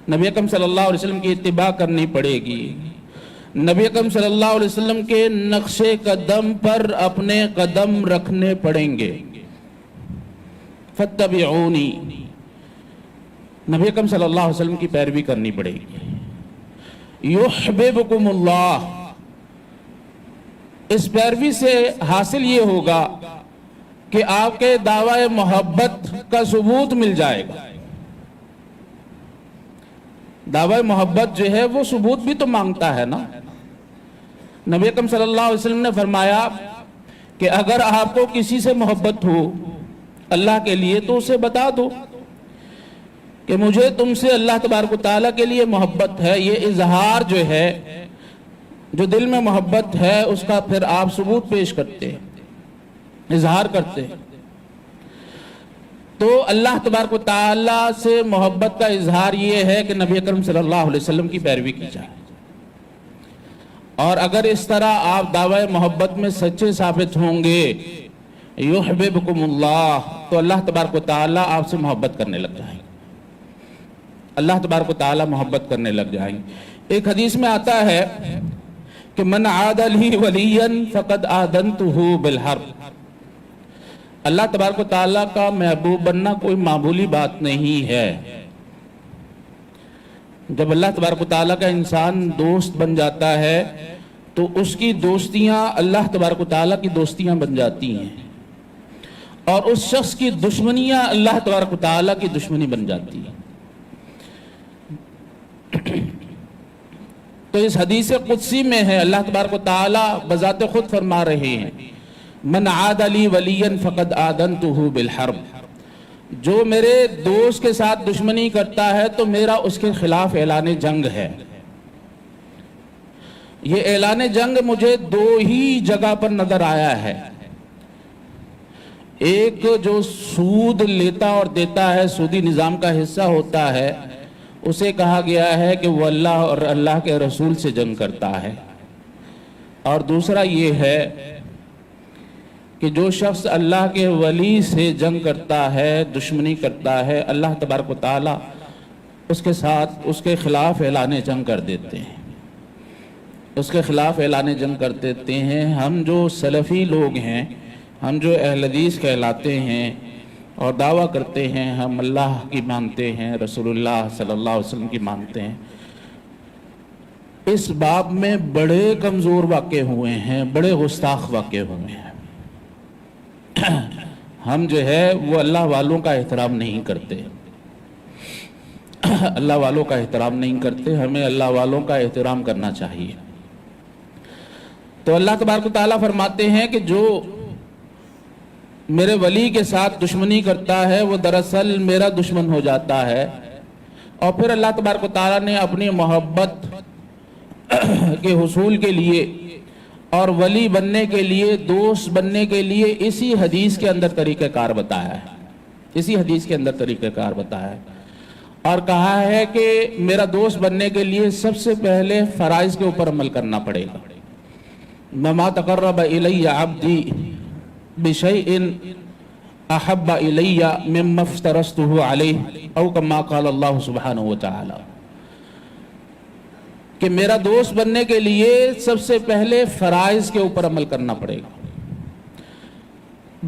نبی اکرم صلی اللہ علیہ وسلم کی اتباع کرنی پڑے گی، نبی اکرم صلی اللہ علیہ وسلم کے نقش قدم پر اپنے قدم رکھنے پڑیں گے۔ فاتبعونی، نبی اکرم صلی اللہ علیہ وسلم کی پیروی کرنی پڑے گی۔ یحببکم اللہ، اس پیروی سے حاصل یہ ہوگا کہ آپ کے دعوی محبت کا ثبوت مل جائے گا۔ دعوی محبت جو ہے وہ ثبوت بھی تو مانگتا ہے نا۔ نبی اکرم صلی اللہ علیہ وسلم نے فرمایا کہ اگر آپ کو کسی سے محبت ہو اللہ کے لیے تو اسے بتا دو کہ مجھے تم سے اللہ تبارک و تعالیٰ کے لیے محبت ہے۔ یہ اظہار جو ہے، جو دل میں محبت ہے اس کا پھر آپ ثبوت پیش کرتے ہیں، اظہار کرتے ہیں۔ تو اللہ تبارک و تعالیٰ سے محبت کا اظہار یہ ہے کہ نبی اکرم صلی اللہ علیہ وسلم کی پیروی کی جائے، اور اگر اس طرح آپ دعوی محبت میں سچے ثابت ہوں گے، یحببکم اللہ، تو اللہ تبارک و تعالیٰ آپ سے محبت کرنے لگ جائیں گے، اللہ تبارک و تعالیٰ محبت کرنے لگ جائیں گے۔ ایک حدیث میں آتا ہے کہ من عاد لی ولیا فقد آذنتہ بالحرب، اللہ تبارک و تعالیٰ کا محبوب بننا کوئی معمولی بات نہیں ہے۔ جب اللہ تبارک و تعالیٰ کا انسان دوست بن جاتا ہے تو اس کی دوستیاں اللہ تبارک و تعالیٰ کی دوستیاں بن جاتی ہیں، اور اس شخص کی دشمنیاں اللہ تبارک و تعالیٰ کی دشمنی بن جاتی ہیں۔ تو اس حدیث قدسی میں ہے، اللہ تبارک و تعالیٰ بذات خود فرما رہے ہیں من عاد لی ولیا فقد آذنتہ بالحرب، جو میرے دوست کے ساتھ دشمنی کرتا ہے تو میرا اس کے خلاف اعلان جنگ ہے۔ یہ اعلان جنگ مجھے دو ہی جگہ پر نظر آیا ہے، ایک جو سود لیتا اور دیتا ہے، سودی نظام کا حصہ ہوتا ہے، اسے کہا گیا ہے کہ وہ اللہ اور اللہ کے رسول سے جنگ کرتا ہے، اور دوسرا یہ ہے کہ جو شخص اللہ کے ولی سے جنگ کرتا ہے، دشمنی کرتا ہے، اللہ تبارک و تعالیٰ اس کے ساتھ اس کے خلاف اعلان جنگ کر دیتے ہیں، اس کے خلاف اعلان جنگ کر دیتے ہیں۔ ہم جو سلفی لوگ ہیں، ہم جو اہل حدیث کہلاتے ہیں اور دعویٰ کرتے ہیں ہم اللہ کی مانتے ہیں، رسول اللہ صلی اللہ علیہ وسلم کی مانتے ہیں، اس باب میں بڑے کمزور واقع ہوئے ہیں، بڑے گستاخ واقع ہوئے ہیں۔ ہم جو ہے وہ اللہ والوں کا احترام نہیں کرتے، اللہ والوں کا احترام نہیں کرتے، ہمیں اللہ والوں کا احترام کرنا چاہیے۔ تو اللہ تبارک و تعالیٰ فرماتے ہیں کہ جو میرے ولی کے ساتھ دشمنی کرتا ہے وہ دراصل میرا دشمن ہو جاتا ہے، اور پھر اللہ تبارک و تعالیٰ نے اپنی محبت کے حصول کے لیے اور ولی بننے کے لیے، دوست بننے کے لیے اسی حدیث کے اندر طریقہ کار بتایا ہے، اسی حدیث کے اندر طریقہ کار بتایا ہے، اور کہا ہے کہ میرا دوست بننے کے لیے سب سے پہلے فرائض کے اوپر عمل کرنا پڑے گا۔ مَا تَقَرَّبَ إِلَيَّ عَبْدِي بِشَيْءٍ أَحَبَّ إِلَيَّ مِمَّا افْتَرَضْتُهُ عَلَيْهِ أَوْ كَمَا قَالَ اللَّهُ سُبْحَانَهُ وَتَعَالَى، کہ میرا دوست بننے کے لیے سب سے پہلے فرائض کے اوپر عمل کرنا پڑے گا۔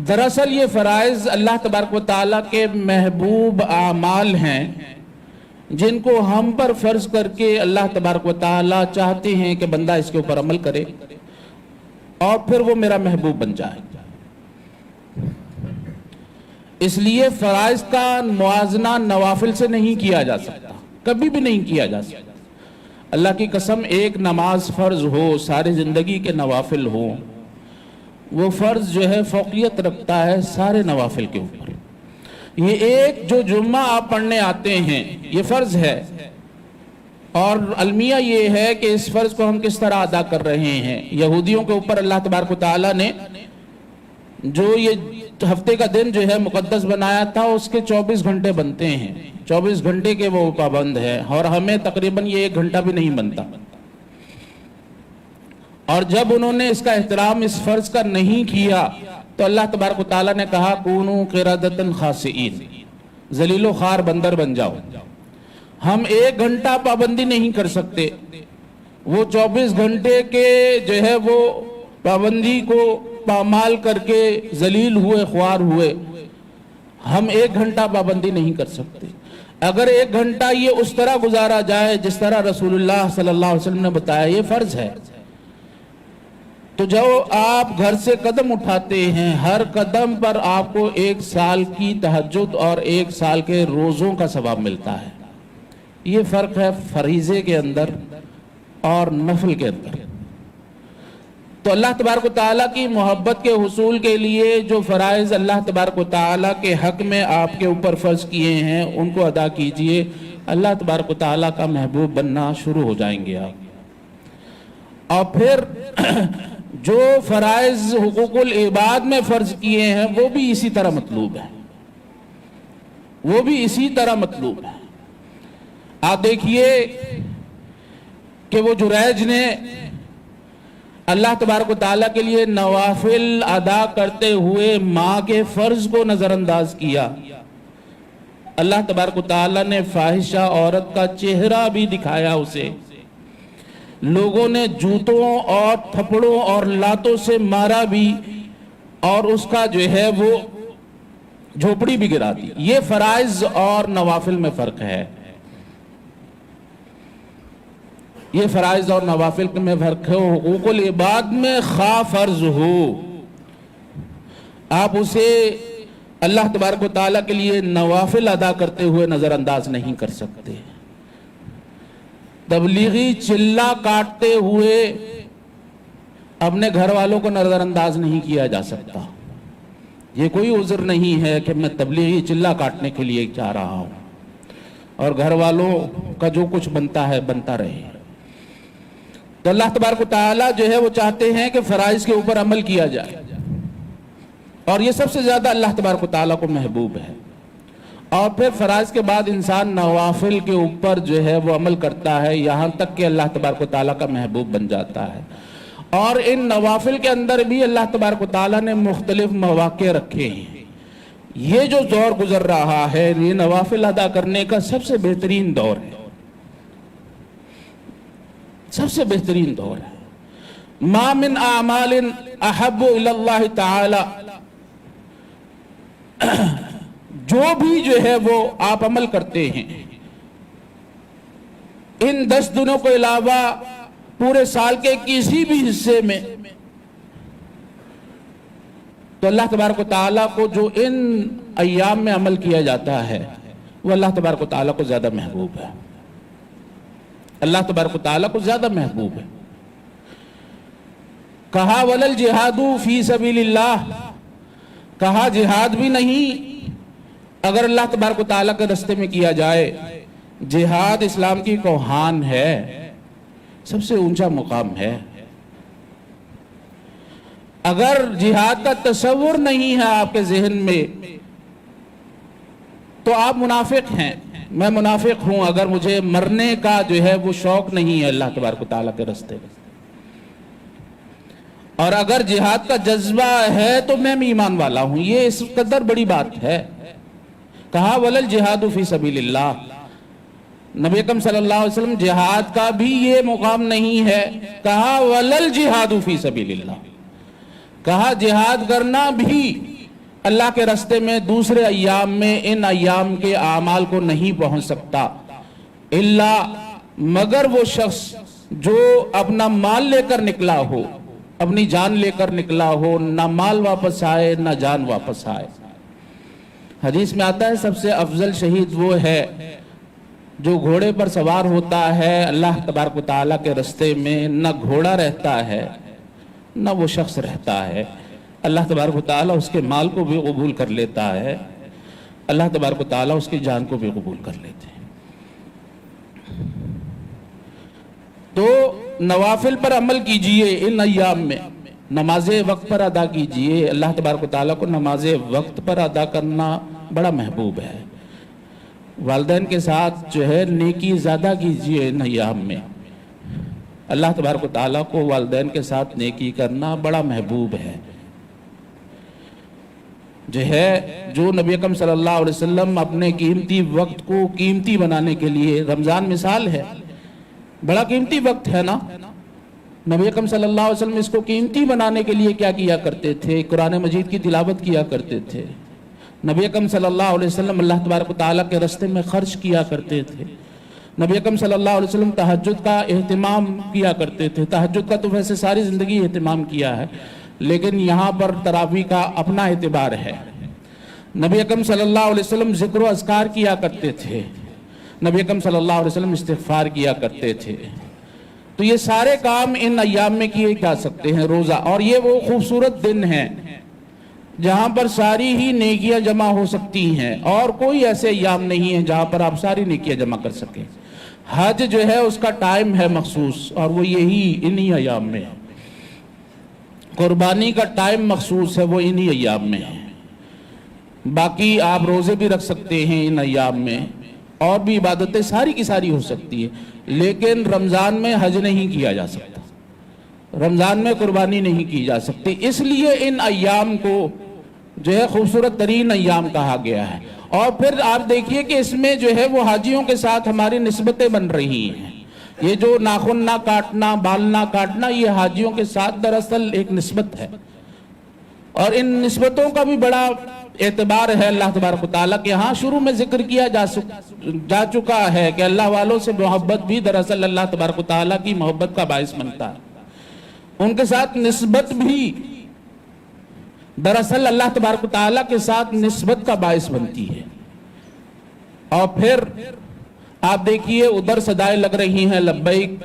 دراصل یہ فرائض اللہ تبارک و تعالیٰ کے محبوب اعمال ہیں جن کو ہم پر فرض کر کے اللہ تبارک و تعالیٰ چاہتے ہیں کہ بندہ اس کے اوپر عمل کرے اور پھر وہ میرا محبوب بن جائے۔ اس لیے فرائض کا موازنہ نوافل سے نہیں کیا جا سکتا، کبھی بھی نہیں کیا جا سکتا۔ اللہ کی قسم، ایک نماز فرض ہو، ساری زندگی کے نوافل ہو، وہ فرض جو ہے فوقیت رکھتا ہے سارے نوافل کے اوپر۔ یہ ایک جو جمعہ آپ پڑھنے آتے ہیں یہ فرض ہے، اور المیہ یہ ہے کہ اس فرض کو ہم کس طرح ادا کر رہے ہیں۔ یہودیوں کے اوپر اللہ تبارک و تعالیٰ نے جو یہ ہفتے کا دن جو ہے مقدس بنایا تھا، اس کے 24 گھنٹے بنتے ہیں، 24 گھنٹے کے وہ پابند ہے، اور ہمیں تقریباً یہ 1 گھنٹہ بھی نہیں بنتا۔ اور جب انہوں نے اس کا احترام اس فرض کا نہیں کیا تو اللہ تبارک و تعالیٰ نے کہا کونوا قردۃ خاسئین، ذلیل و خوار بندر بن جاؤ۔ ہم 1 گھنٹہ پابندی نہیں کر سکتے، وہ 24 گھنٹے کے جو ہے وہ پابندی کو پامال کر کے ذلیل ہوئے، خوار ہوئے، ہم 1 گھنٹہ پابندی نہیں کر سکتے۔ اگر 1 گھنٹہ یہ اس طرح گزارا جائے جس طرح رسول اللہ صلی اللہ علیہ وسلم نے بتایا یہ فرض ہے، تو جو آپ گھر سے قدم اٹھاتے ہیں ہر قدم پر آپ کو 1 سال کی تہجد اور 1 سال کے روزوں کا ثواب ملتا ہے۔ یہ فرق ہے فریضے کے اندر اور نفل کے اندر۔ تو اللہ تبارک و تعالیٰ کی محبت کے حصول کے لیے جو فرائض اللہ تبارک و تعالیٰ کے حق میں آپ کے اوپر فرض کیے ہیں ان کو ادا کیجئے، اللہ تبارک و تعالیٰ کا محبوب بننا شروع ہو جائیں گے آپ۔ اور پھر جو فرائض حقوق العباد میں فرض کیے ہیں وہ بھی اسی طرح مطلوب ہے، وہ بھی اسی طرح مطلوب ہے۔ آپ دیکھیے کہ وہ جریج نے اللہ تبارک و تعالیٰ کے لیے نوافل ادا کرتے ہوئے ماں کے فرض کو نظر انداز کیا۔ اللہ تبارک و تعالیٰ نے فاحشہ عورت کا چہرہ بھی دکھایا اسے، لوگوں نے جوتوں اور تھپڑوں اور لاتوں سے مارا بھی اور اس کا جو ہے وہ جھوپڑی بھی گرا دی۔ یہ فرائض اور نوافل میں فرق ہے، یہ فرائض اور نوافل میں فرق ہے۔ حقوق العباد میں خواہ فرض ہو آپ اسے اللہ تبارک و تعالیٰ کے لیے نوافل ادا کرتے ہوئے نظر انداز نہیں کر سکتے۔ تبلیغی چلہ کاٹتے ہوئے اپنے گھر والوں کو نظر انداز نہیں کیا جا سکتا۔ یہ کوئی عذر نہیں ہے کہ میں تبلیغی چلہ کاٹنے کے لیے جا رہا ہوں اور گھر والوں کا جو کچھ بنتا ہے بنتا رہے۔ تو اللہ تبارک و تعالیٰ جو ہے وہ چاہتے ہیں کہ فرائض کے اوپر عمل کیا جائے، اور یہ سب سے زیادہ اللہ تبارک و تعالیٰ کو محبوب ہے۔ اور پھر فرائض کے بعد انسان نوافل کے اوپر جو ہے وہ عمل کرتا ہے یہاں تک کہ اللہ تبارک و تعالیٰ کا محبوب بن جاتا ہے۔ اور ان نوافل کے اندر بھی اللہ تبارک و تعالیٰ نے مختلف مواقع رکھے ہیں۔ یہ جو دور گزر رہا ہے یہ نوافل ادا کرنے کا سب سے بہترین دور ہے، سب سے بہترین دور ہے۔ ما من اعمال احب الی اللہ تعالی، جو بھی جو ہے وہ آپ عمل کرتے ہیں ان 10 دنوں کے علاوہ پورے سال کے کسی بھی حصے میں، تو اللہ تبارک و تعالیٰ کو جو ان ایام میں عمل کیا جاتا ہے وہ اللہ تبارک و تعالیٰ کو زیادہ محبوب ہے، اللہ تبارک و تعالیٰ کو زیادہ محبوب ہے۔ کہا وَلَا الْجِهَادُ فِي سَبِيلِ اللَّهِ، کہا جہاد بھی نہیں اگر اللہ تبارک و تعالیٰ کے راستے میں کیا جائے۔ جہاد اسلام کی کوہان ہے، سب سے اونچا مقام ہے۔ اگر جہاد کا تصور نہیں ہے آپ کے ذہن میں تو آپ منافق ہیں۔ میں منافق ہوں اگر مجھے مرنے کا جو ہے وہ شوق نہیں ہے اللہ تبارک و تعالیٰ کے راستے میں، اور اگر جہاد کا جذبہ ہے تو میں بھی ایمان والا ہوں۔ یہ اس قدر بڑی بات ہے۔ کہا وَلَا الْجِهَادُ فِي سَبِيلِ اللَّهِ، نبی اکرم صلی اللہ علیہ وسلم جہاد کا بھی یہ مقام نہیں ہے، کہا وَلَا الْجِهَادُ فِي سَبِيلِ اللَّهِ، کہا جہاد کرنا بھی اللہ کے راستے میں دوسرے ایام میں ان ایام کے اعمال کو نہیں پہنچ سکتا، الا مگر وہ شخص جو اپنا مال لے کر نکلا ہو، اپنی جان لے کر نکلا ہو، نہ مال واپس آئے نہ جان واپس آئے۔ حدیث میں آتا ہے سب سے افضل شہید وہ ہے جو گھوڑے پر سوار ہوتا ہے اللہ تبارک و تعالیٰ کے راستے میں، نہ گھوڑا رہتا ہے نہ وہ شخص رہتا ہے، اللہ تبارک و تعالیٰ اس کے مال کو بھی قبول کر لیتا ہے، اللہ تبارک و تعالیٰ اس کی جان کو بھی قبول کر لیتے ہیں۔ تو نوافل پر عمل کیجئے ان ایام میں، نماز وقت پر ادا کیجئے۔ اللہ تبارک و تعالیٰ کو نماز وقت پر ادا کرنا بڑا محبوب ہے۔ والدین کے ساتھ جو ہے نیکی زیادہ کیجئے ان ایام میں، اللہ تبارک و تعالیٰ کو والدین کے ساتھ نیکی کرنا بڑا محبوب ہے۔ جو نبی اکرم صلی اللہ علیہ وسلم اپنے قیمتی وقت کو قیمتی بنانے کے لیے، رمضان مثال ہے، بڑا قیمتی وقت ہے نا، نبی اکرم صلی اللہ علیہ وسلم اس کو قیمتی بنانے کے لیے کیا کیا کرتے تھے؟ قرآن مجید کی تلاوت کیا کرتے تھے۔ نبی اکرم صلی اللہ علیہ وسلم اللہ تبارک و تعالیٰ کے راستے میں خرچ کیا کرتے تھے۔ نبی اکرم صلی اللہ علیہ وسلم تہجد کا اہتمام کیا کرتے تھے۔ تہجد کا تو ویسے ساری زندگی اہتمام کیا ہے، لیکن یہاں پر تراویح کا اپنا اعتبار ہے۔ نبی اکرم صلی اللہ علیہ وسلم ذکر و اذکار کیا کرتے تھے۔ نبی اکرم صلی اللہ علیہ وسلم استغفار کیا کرتے تھے۔ تو یہ سارے کام ان ایام میں کیے جا سکتے ہیں، روزہ، اور یہ وہ خوبصورت دن ہیں جہاں پر ساری ہی نیکیاں جمع ہو سکتی ہیں، اور کوئی ایسے ایام نہیں ہیں جہاں پر آپ ساری نیکیاں جمع کر سکیں۔ حج جو ہے اس کا ٹائم ہے مخصوص، اور وہ یہی انہی ایام میں ہے۔ قربانی کا ٹائم مخصوص ہے، وہ انہی ایام میں ہے۔ باقی آپ روزے بھی رکھ سکتے ہیں ان ایام میں، اور بھی عبادتیں ساری کی ساری ہو سکتی ہے، لیکن رمضان میں حج نہیں کیا جا سکتا، رمضان میں قربانی نہیں کی جا سکتی۔ اس لیے ان ایام کو خوبصورت ترین ایام کہا گیا ہے۔ اور پھر آپ دیکھیے کہ اس میں وہ حاجیوں کے ساتھ ہماری نسبتیں بن رہی ہیں۔ یہ جو ناخن نہ کاٹنا، بال نہ کاٹنا، یہ حاجیوں کے ساتھ دراصل ایک نسبت ہے، اور ان نسبتوں کا بھی بڑا اعتبار ہے اللہ تبارک و تعالیٰ کے ہاں۔ شروع میں ذکر کیا جا چکا ہے کہ اللہ والوں سے محبت بھی دراصل اللہ تبارک و تعالیٰ کی محبت کا باعث بنتا ہے، ان کے ساتھ نسبت بھی دراصل اللہ تبارک و تعالیٰ کے ساتھ نسبت کا باعث بنتی ہے۔ اور پھر آپ دیکھیے ادھر صدائیں لگ رہی ہیں، لبیک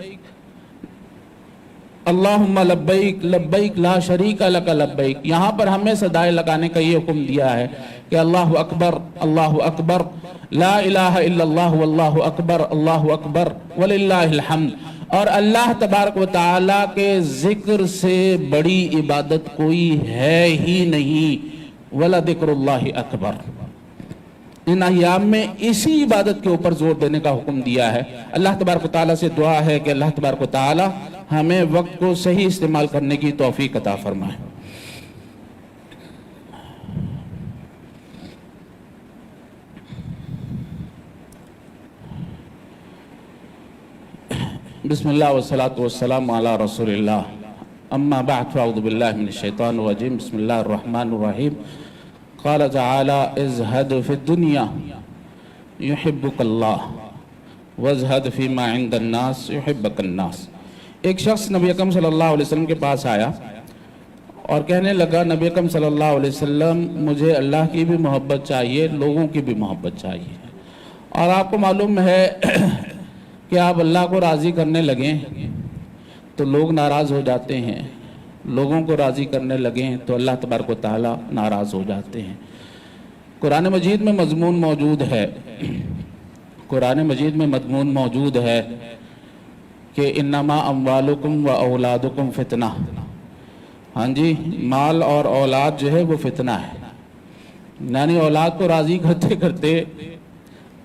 اللہم لبیک لبیک لا شریک لک لبیک۔ یہاں پر ہمیں صدائیں لگانے کا یہ حکم دیا ہے کہ اللہ اکبر لا الہ الا اللہ واللہ اکبر وللہ الحمد۔ اور اللہ تبارک و تعالیٰ کے ذکر سے بڑی عبادت کوئی ہے ہی نہیں، وَلَذِكْرُ اللَّهِ اکبر۔ ان ایام میں اسی عبادت کے اوپر زور دینے کا حکم دیا ہے۔ اللہ تبارک و تعالیٰ سے دعا ہے کہ اللہ تبارک و تعالیٰ ہمیں وقت کو صحیح استعمال کرنے کی توفیق عطا فرمائے۔ بسم اللہ والصلاة والسلام علی رسول اللہ، اما بعد فاعوذ باللہ من الشیطان الرجیم، بسم اللہ الرحمن الرحیم۔ قال تعالی ازہد فی الدنیا یحبک اللہ وازہد فیما عند الناس یحبک الناس۔ ایک شخص نبی اکرم صلی اللہ علیہ وسلم کے پاس آیا اور کہنے لگا، نبی اکرم صلی اللہ علیہ وسلم مجھے اللہ کی بھی محبت چاہیے، لوگوں کی بھی محبت چاہیے، اور آپ کو معلوم ہے کہ آپ اللہ کو راضی کرنے لگیں تو لوگ ناراض ہو جاتے ہیں، لوگوں کو راضی کرنے لگیں تو اللہ تبارک و تعالیٰ ناراض ہو جاتے ہیں۔ قرآن مجید میں مضمون موجود ہے، قرآن مجید میں مضمون موجود ہے کہ انما اموالکم و اولادکم فتنہ۔ ہاں جی، مال اور اولاد وہ فتنہ ہے، یعنی اولاد کو راضی کرتے کرتے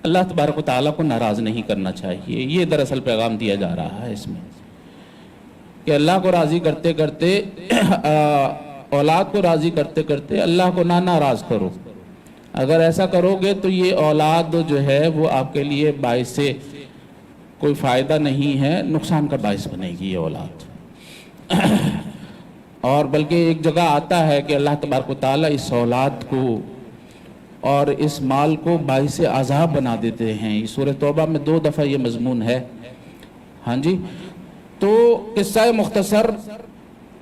اللہ تبارک و تعالیٰ کو ناراض نہیں کرنا چاہیے۔ یہ دراصل پیغام دیا جا رہا ہے اس میں کہ اللہ کو راضی کرتے کرتے، اولاد کو راضی کرتے کرتے اللہ کو نہ ناراض کرو۔ اگر ایسا کرو گے تو یہ اولاد وہ آپ کے لیے باعث سے کوئی فائدہ نہیں ہے، نقصان کا باعث بنے گی یہ اولاد۔ اور بلکہ ایک جگہ آتا ہے کہ اللہ تبارک و تعالیٰ اس اولاد کو اور اس مال کو باعث عذاب بنا دیتے ہیں۔ سورہ توبہ میں 2 دفعہ یہ مضمون ہے۔ ہاں جی، تو قصہ مختصر،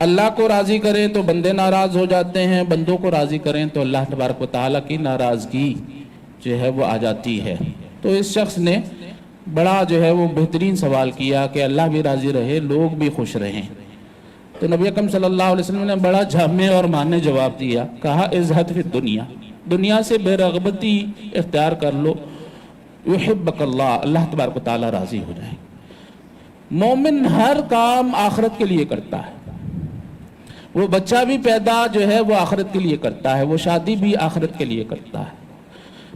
اللہ کو راضی کریں تو بندے ناراض ہو جاتے ہیں، بندوں کو راضی کریں تو اللہ تبارک و تعالیٰ کی ناراضگی وہ آ جاتی ہے۔ تو اس شخص نے بڑا وہ بہترین سوال کیا کہ اللہ بھی راضی رہے، لوگ بھی خوش رہیں۔ تو نبی اکرم صلی اللہ علیہ وسلم نے بڑا جامع اور معنی جواب دیا، کہا ازہد فی الدنیا، دنیا سے بے رغبتی اختیار کر لو، یحبک اللہ، اللہ تبارک و تعالیٰ راضی ہو جائیں۔ مومن ہر کام آخرت کے لیے کرتا ہے، وہ بچہ بھی پیدا وہ آخرت کے لیے کرتا ہے، وہ شادی بھی آخرت کے لیے کرتا ہے۔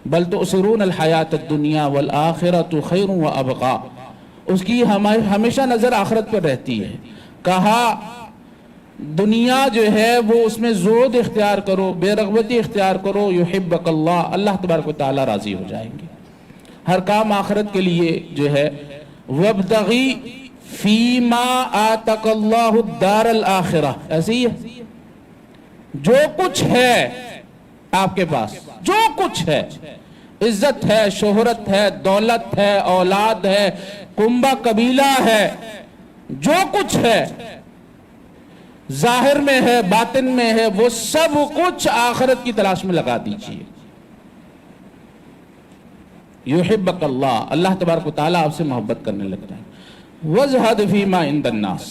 بل تؤثرون الحیات الدنیا والآخرۃ خیر وابقیٰ، اس کی ہمیشہ نظر آخرت پر رہتی ہے۔ کہا دنیا جو ہے وہ اس میں زہد اختیار کرو، بے رغبتی اختیار کرو، یحبک اللہ، اللہ تبارک و تعالیٰ راضی ہو جائیں گے۔ ہر کام آخرت کے لیے جو ہے وابتغی فیما آتک اللہ الدار الآخرہ، ایسے ہی ہے، جو کچھ ہے آپ کے پاس، جو کچھ ہے، عزت ہے، شہرت ہے، دولت ہے، اولاد ہے، کنبہ قبیلہ ہے، جو کچھ ہے ظاہر میں ہے، باطن میں ہے، وہ سب کچھ آخرت کی تلاش میں لگا دیجئے۔ یحبک اللہ، اللہ تبارک و تعالیٰ آپ سے محبت کرنے لگتا ہے۔ وَازْهَدْ فِي مَا عِنْدَ النَّاسِ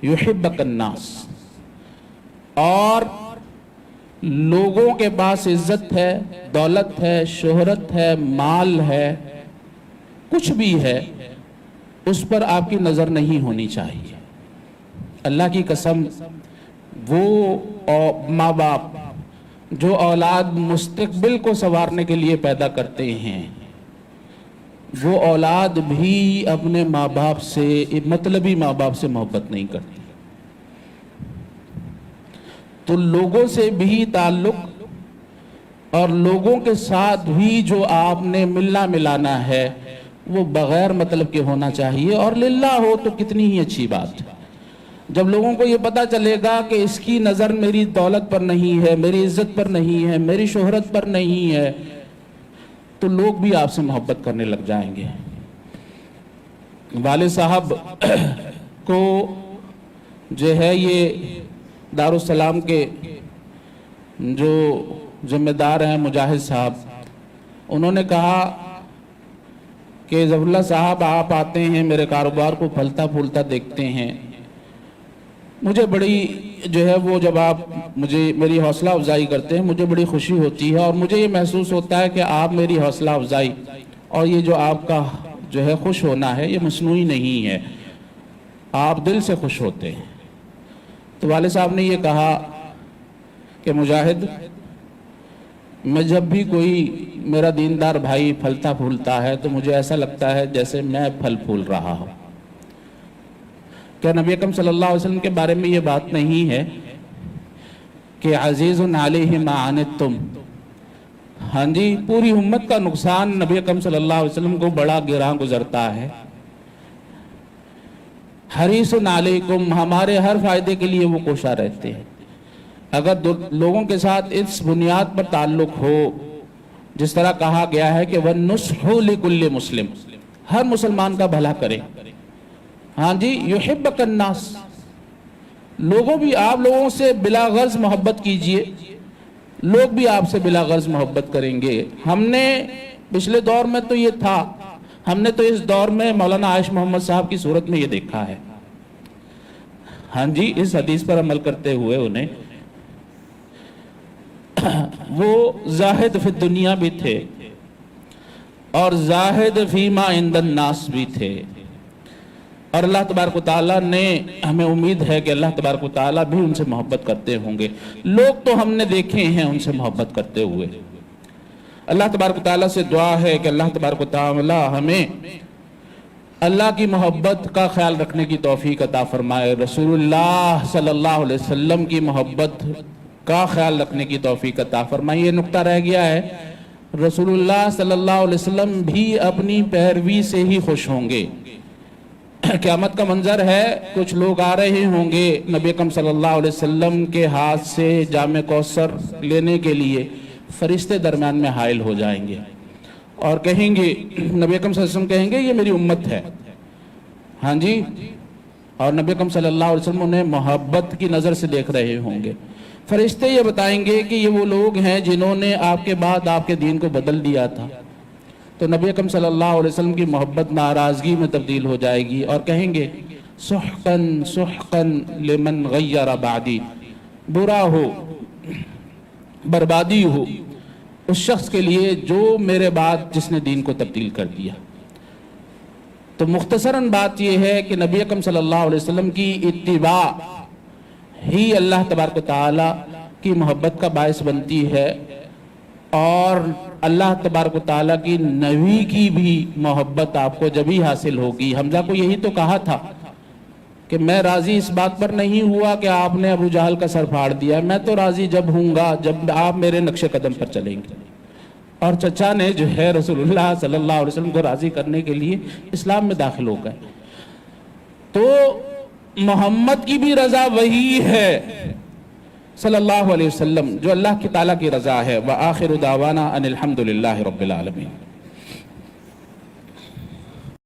یحبک الناس، اور لوگوں کے پاس عزت ہے، دولت ہے، شہرت ہے، مال ہے، کچھ بھی ہے، اس پر آپ کی نظر نہیں ہونی چاہیے۔ اللہ کی قسم، وہ ماں باپ جو اولاد مستقبل کو سنوارنے کے لیے پیدا کرتے ہیں، وہ اولاد بھی اپنے ماں باپ سے، مطلبی ماں باپ سے محبت نہیں کرتی۔ تو لوگوں سے بھی تعلق اور لوگوں کے ساتھ بھی جو آپ نے ملنا ملانا ہے وہ بغیر مطلب کے ہونا چاہیے، اور للہ ہو تو کتنی ہی اچھی بات ہے۔ جب لوگوں کو یہ پتا چلے گا کہ اس کی نظر میری دولت پر نہیں ہے، میری عزت پر نہیں ہے، میری شہرت پر نہیں ہے، تو لوگ بھی آپ سے محبت کرنے لگ جائیں گے۔ والد صاحب کو جو ہے یہ دارالسلام کے جو ذمہ دار ہیں مجاہد صاحب، انہوں نے کہا کہ ظفر اللہ صاحب آپ آتے ہیں، میرے کاروبار کو پھلتا پھولتا دیکھتے ہیں، مجھے بڑی جو ہے وہ جب آپ میری حوصلہ افزائی کرتے ہیں مجھے بڑی خوشی ہوتی ہے، اور مجھے یہ محسوس ہوتا ہے کہ آپ میری حوصلہ افزائی اور یہ جو آپ کا جو ہے خوش ہونا ہے یہ مصنوعی نہیں ہے، آپ دل سے خوش ہوتے ہیں۔ تو والد صاحب نے یہ کہا کہ مجاہد، میں جب بھی کوئی میرا دیندار بھائی پھلتا پھولتا ہے تو مجھے ایسا لگتا ہے جیسے میں پھل پھول رہا ہوں۔ کیا نبی اکرم صلی اللہ علیہ وسلم کے بارے میں یہ بات نہیں ہے کہ عزیز علیہ ما عنتم؟ ہاں جی، پوری امت کا نقصان نبی اکرم صلی اللہ علیہ وسلم کو بڑا گراں گزرتا ہے۔ حریص علیکم، ہمارے ہر فائدے کے لیے وہ کوشاں رہتے ہیں۔ اگر لوگوں کے ساتھ اس بنیاد پر تعلق ہو جس طرح کہا گیا ہے کہ وَالنُّصْحُ لِكُلِّ مُسْلِمٍ، ہر مسلمان کا بھلا کرے، ہاں جی، یحبک الناس، لوگوں بھی آپ لوگوں سے بلا غرض محبت کیجئے، لوگ بھی آپ سے بلا غرض محبت کریں گے۔ ہم نے پچھلے دور میں تو یہ تھا، ہم نے تو اس دور میں مولانا عائش محمد صاحب کی صورت میں یہ دیکھا ہے، ہاں جی، اس حدیث پر عمل کرتے ہوئے انہیں وہ زاہد فی الدنیا بھی تھے اور زاہد فیما عند الناس بھی تھے، اور اللہ تبارک و تعالیٰ نے ہمیں امید ہے کہ اللہ تبارک و تعالیٰ بھی ان سے محبت کرتے ہوں گے۔ لوگ تو ہم نے دیکھے ہیں ان سے محبت کرتے ہوئے۔ اللہ تبارک و تعالیٰ سے دعا ہے کہ اللہ تبارک و تعالیٰ ہمیں اللہ کی محبت کا خیال رکھنے کی توفیق عطا فرمائے، رسول اللہ صلی اللہ علیہ وسلم کی محبت کا خیال رکھنے کی توفیق عطا فرمائے۔ یہ نقطہ رہ گیا ہے، رسول اللہ صلی اللہ علیہ وسلم بھی اپنی پیروی سے ہی خوش ہوں گے۔ قیامت کا منظر ہے، کچھ لوگ آ رہے ہوں گے نبی اکرم صلی اللہ علیہ وسلم کے ہاتھ سے جام کوثر لینے کے لیے، فرشتے درمیان میں حائل ہو جائیں گے اور کہیں گے، نبی اکرم صلی اللہ علیہ وسلم کہیں گے یہ میری امت ہے، ہاں جی، اور نبی اکرم صلی اللہ علیہ وسلم انہیں محبت کی نظر سے دیکھ رہے ہوں گے۔ فرشتے یہ بتائیں گے کہ یہ وہ لوگ ہیں جنہوں نے آپ کے بعد آپ کے دین کو بدل دیا تھا، تو نبی اکرم صلی اللہ علیہ وسلم کی محبت ناراضگی میں تبدیل ہو جائے گی اور کہیں گے سحقن سحقن لمن غیر بعدی، برا ہو، بربادی ہو اس شخص کے لیے جو میرے بعد جس نے دین کو تبدیل کر دیا۔ تو مختصراً بات یہ ہے کہ نبی اکرم صلی اللہ علیہ وسلم کی اتباع ہی اللہ تبارک و تعالیٰ کی محبت کا باعث بنتی ہے، اور اللہ تبارک و تعالیٰ کی نبی کی بھی محبت آپ کو جبھی حاصل ہوگی۔ حمزہ کو یہی تو کہا تھا کہ میں راضی اس بات پر نہیں ہوا کہ آپ نے ابو جہل کا سر پھاڑ دیا، میں تو راضی جب ہوں گا جب آپ میرے نقش قدم پر چلیں گے۔ اور چچا نے جو ہے رسول اللہ صلی اللہ علیہ وسلم کو راضی کرنے کے لیے اسلام میں داخل ہو گئے۔ تو محمد کی بھی رضا وہی ہے صلی اللہ علیہ وسلم جو اللہ کی تعالیٰ کی رضا ہے۔ وآخر دعوانا ان الحمد للہ رب العالمین۔